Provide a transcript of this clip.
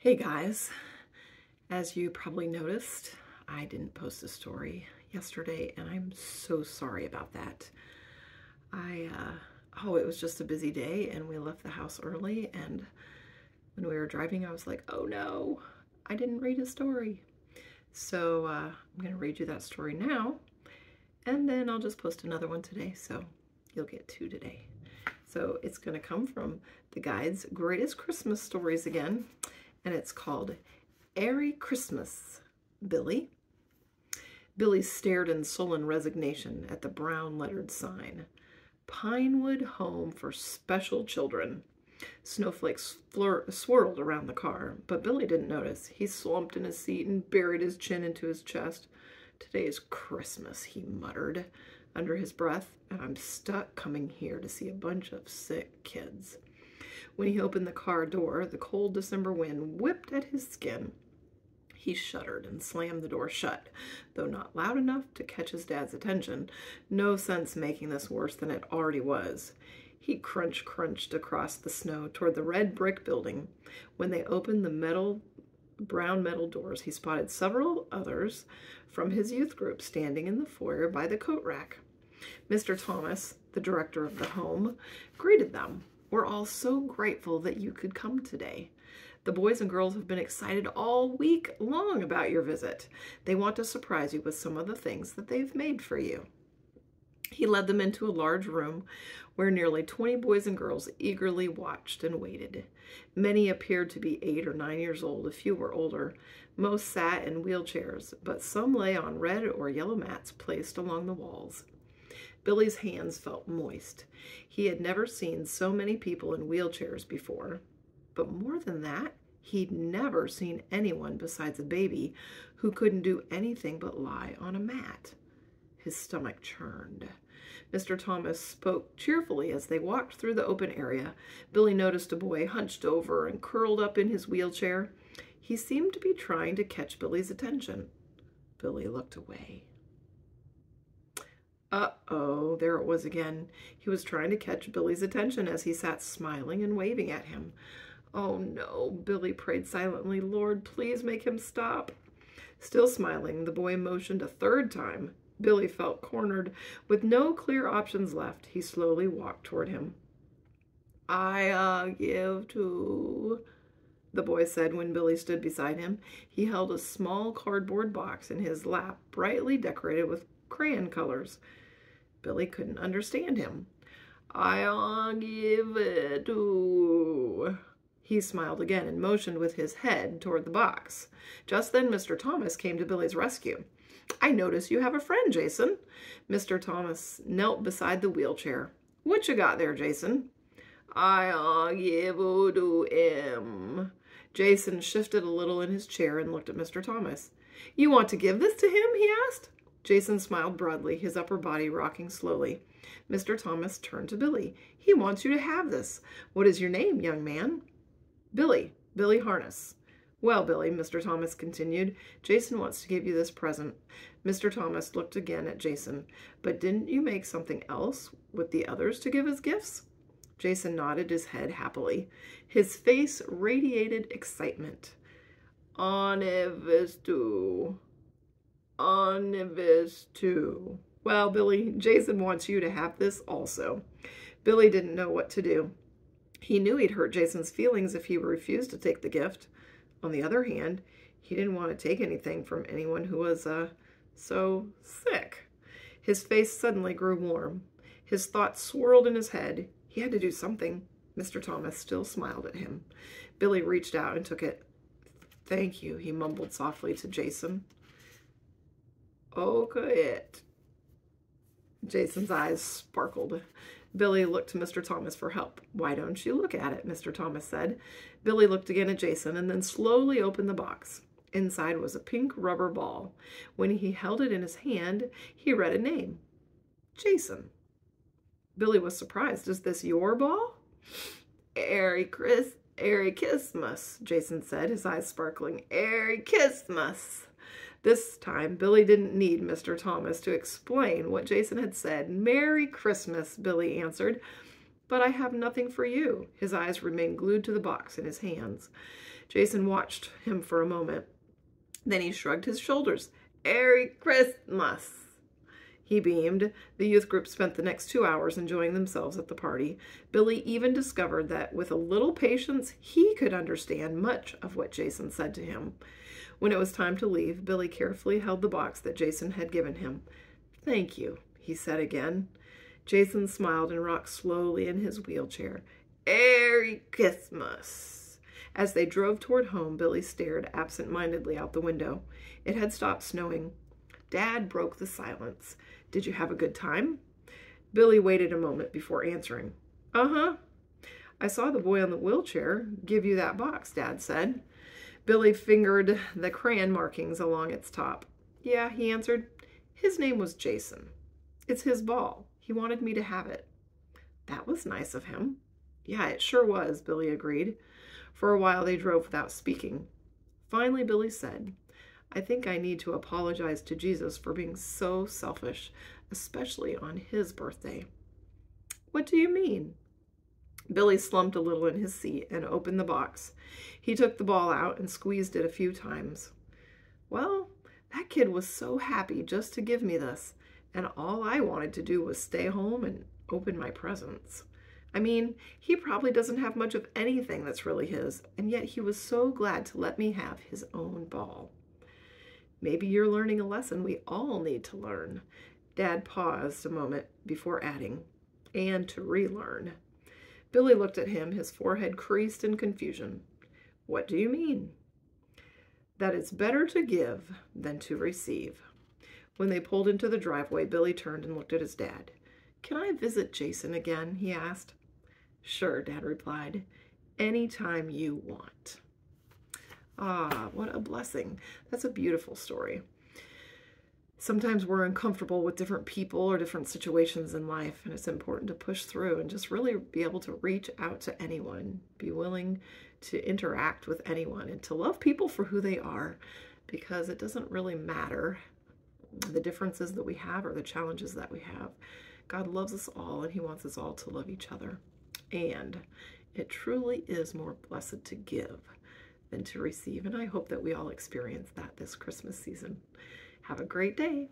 Hey guys, as you probably noticed, I didn't post a story yesterday and I'm so sorry about that. It was just a busy day and we left the house early, and when we were driving I was like, oh no, I didn't read a story. So I'm going to read you that story now, and then I'll just post another one today, so you'll get two today. So it's going to come from the Guide's Greatest Christmas Stories again, and it's called Errykismas, Billy. Billy stared in sullen resignation at the brown-lettered sign. Pinewood Home for Special Children. Snowflakes swirled around the car, but Billy didn't notice. He slumped in his seat and buried his chin into his chest. Today's Christmas, he muttered under his breath, and I'm stuck coming here to see a bunch of sick kids. When he opened the car door, the cold December wind whipped at his skin. He shuddered and slammed the door shut, though not loud enough to catch his dad's attention. No sense making this worse than it already was. He crunched across the snow toward the red brick building. When they opened the brown metal doors, he spotted several others from his youth group standing in the foyer by the coat rack. Mr. Thomas, the director of the home, greeted them. We're all so grateful that you could come today. The boys and girls have been excited all week long about your visit. They want to surprise you with some of the things that they've made for you. He led them into a large room where nearly 20 boys and girls eagerly watched and waited. Many appeared to be 8 or 9 years old, a few were older. Most sat in wheelchairs, but some lay on red or yellow mats placed along the walls. Billy's hands felt moist. He had never seen so many people in wheelchairs before. But more than that, he'd never seen anyone besides a baby who couldn't do anything but lie on a mat. His stomach churned. Mr. Thomas spoke cheerfully as they walked through the open area. Billy noticed a boy hunched over and curled up in his wheelchair. He seemed to be trying to catch Billy's attention. Billy looked away. Uh-oh, there it was again. He was trying to catch Billy's attention as he sat smiling and waving at him. Oh no, Billy prayed silently. Lord, please make him stop. Still smiling, the boy motioned a third time. Billy felt cornered. With no clear options left, he slowly walked toward him. I give to, the boy said when Billy stood beside him. He held a small cardboard box in his lap, brightly decorated with crayon colors. Billy couldn't understand him. I give it to... He smiled again and motioned with his head toward the box. Just then Mr. Thomas came to Billy's rescue. I notice you have a friend, Jason. Mr. Thomas knelt beside the wheelchair. What you got there, Jason? I give to him. Jason shifted a little in his chair and looked at Mr. Thomas. You want to give this to him? He asked. Jason smiled broadly, his upper body rocking slowly. Mr. Thomas turned to Billy. He wants you to have this. What is your name, young man? Billy Harness. Well, Billy, Mr. Thomas continued, Jason wants to give you this present. Mr. Thomas looked again at Jason. But didn't you make something else with the others to give as gifts? Jason nodded his head happily. His face radiated excitement. Onivistu. Well, Billy, Jason wants you to have this also. Billy didn't know what to do. He knew he'd hurt Jason's feelings if he refused to take the gift. On the other hand, he didn't want to take anything from anyone who was, so sick. His face suddenly grew warm. His thoughts swirled in his head. He had to do something. Mr. Thomas still smiled at him. Billy reached out and took it. Thank you, he mumbled softly to Jason. Okay. Jason's eyes sparkled. Billy looked to Mr. Thomas for help. Why don't you look at it? Mr. Thomas said. Billy looked again at Jason and then slowly opened the box. Inside was a pink rubber ball. When he held it in his hand, he read a name. Jason. Billy was surprised. Is this your ball? Errykismas, Jason said, his eyes sparkling. Errykismas. This time, Billy didn't need Mr. Thomas to explain what Jason had said. Merry Christmas, Billy answered. But I have nothing for you. His eyes remained glued to the box in his hands. Jason watched him for a moment. Then he shrugged his shoulders. Errykismas. He beamed. The youth group spent the next 2 hours enjoying themselves at the party. Billy even discovered that with a little patience, he could understand much of what Jason said to him. When it was time to leave, Billy carefully held the box that Jason had given him. Thank you, he said again. Jason smiled and rocked slowly in his wheelchair. Errykismas. As they drove toward home, Billy stared absent-mindedly out the window. It had stopped snowing. Dad broke the silence. Did you have a good time? Billy waited a moment before answering. Uh-huh. I saw the boy on the wheelchair give you that box, Dad said. Billy fingered the crayon markings along its top. Yeah, he answered. His name was Jason. It's his ball. He wanted me to have it. That was nice of him. Yeah, it sure was, Billy agreed. For a while they drove without speaking. Finally, Billy said, I think I need to apologize to Jesus for being so selfish, especially on his birthday. What do you mean? Billy slumped a little in his seat and opened the box. He took the ball out and squeezed it a few times. Well, that kid was so happy just to give me this, and all I wanted to do was stay home and open my presents. I mean, he probably doesn't have much of anything that's really his, and yet he was so glad to let me have his own ball. Maybe you're learning a lesson we all need to learn. Dad paused a moment before adding, and to relearn. Billy looked at him, his forehead creased in confusion. What do you mean? That it's better to give than to receive. When they pulled into the driveway, Billy turned and looked at his dad. Can I visit Jason again? He asked. Sure, Dad replied. Anytime you want. Ah, what a blessing. That's a beautiful story. Sometimes we're uncomfortable with different people or different situations in life, and it's important to push through and just really be able to reach out to anyone, be willing to interact with anyone, and to love people for who they are, because it doesn't really matter the differences that we have or the challenges that we have. God loves us all, and he wants us all to love each other. And it truly is more blessed to give than to receive. And I hope that we all experience that this Christmas season. Have a great day.